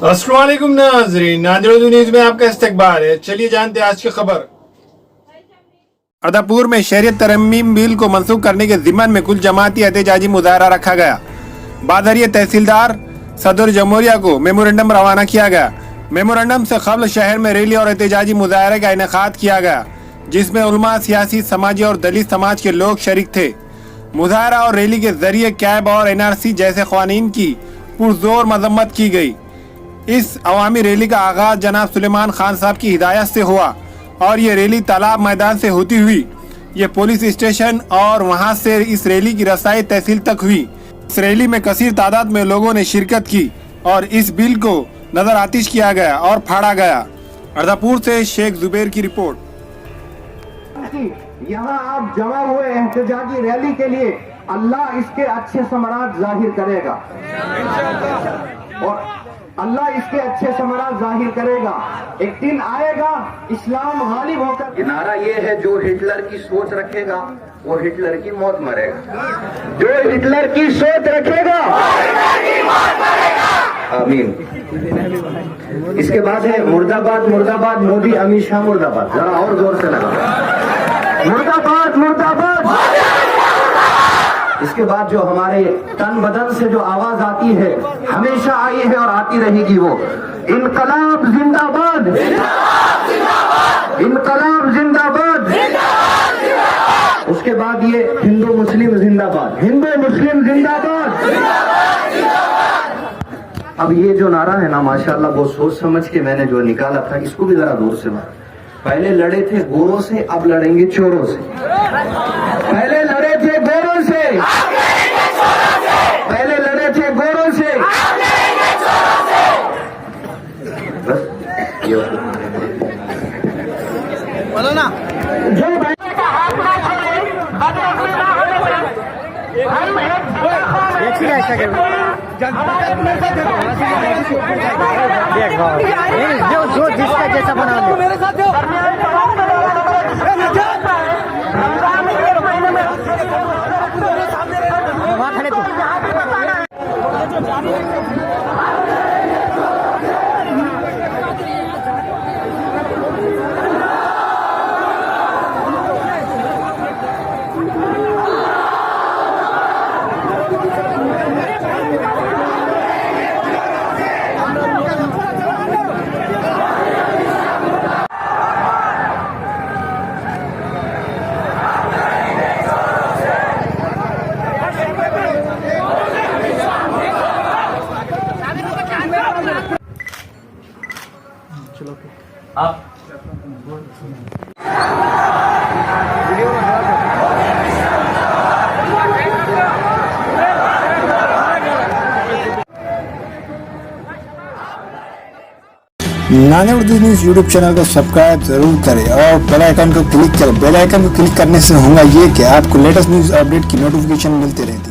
अस्सलाम वालेकुम नाज़रीन, नाज़रीन न्यूज़ में आपका इस्तकबाल है। चलिए जानते हैं आज की खबर। अदापुर में शहरियत तरमीम बिल को मनसूख करने के ज़िम्मन में कुल जमाती एहतजाजी मुजाहरा रखा गया। बादरिया तहसीलदार सदर जमहूरिया को मेमोरेंडम रवाना किया गया। मेमोरेंडम से कबल शहर में रैली और एहतजाजी मुजाहरे का इनेकाद किया गया, जिसमें उलमा, सियासी, समाजी और दलित समाज के लोग शरीक थे। मुजाहरा और रैली के जरिए कैब और NRC जैसे क़वानीन की पुरजोर मजम्मत की गई। इस अवामी रैली का आगाज जनाब सुलेमान खान साहब की हिदायत से हुआ और ये रैली तालाब मैदान से होती हुई ये पुलिस स्टेशन और वहां से इस रैली की रसाई तहसील तक हुई। इस रैली में कसीर तादाद में लोगों ने शिरकत की और इस बिल को नजर आतिश किया गया और फाड़ा गया। अदापुर से शेख जुबैर की रिपोर्ट। यहाँ आप जमा हुए एहतजाजी रैली के लिए अल्लाह इसके अच्छे समारात जाहिर करेगा और अल्लाह इसके अच्छे समारात जाहिर करेगा। एक दिन आएगा इस्लाम गालिब होकर। नारा ये है, जो हिटलर की सोच रखेगा वो हिटलर की मौत मरेगा। जो हिटलर की सोच रखेगा आमीन। इसके बाद है मुर्दाबाद मुर्दाबाद मोदी अमित शाह मुर्दाबाद। जरा और जोर से लगा, मुर्दाबाद मुर्दाबाद। इसके बाद जो हमारे तन बदन से जो आवाज आती है, हमेशा आई है और आती रहेगी, वो इनकलाब जिंदाबाद, इनकलाब जिंदाबाद। उसके बाद ये हिंदू मुस्लिम जिंदाबाद, हिंदू मुस्लिम जिंदाबाद। अब ये जो नारा है ना, माशाल्लाह बहुत सोच समझ के मैंने जो निकाला था, इसको भी जरा दूर से मार। पहले लड़े थे गोरों से, अब लड़ेंगे चोरों से। पहले लड़े थे गोरों से, पहले लड़े थे गोरों से, बस ये बोलो ना। जो जो जिसका जैसा बना लो मेरे साथ वहाँ खड़े तो आप नाने उर्दू न्यूज़ यूट्यूब चैनल को सब्सक्राइब जरूर करें और बेल आइकन को क्लिक करें। बेल आइकन को क्लिक करने से होगा ये कि आपको लेटेस्ट न्यूज़ अपडेट की नोटिफिकेशन मिलती रहती है।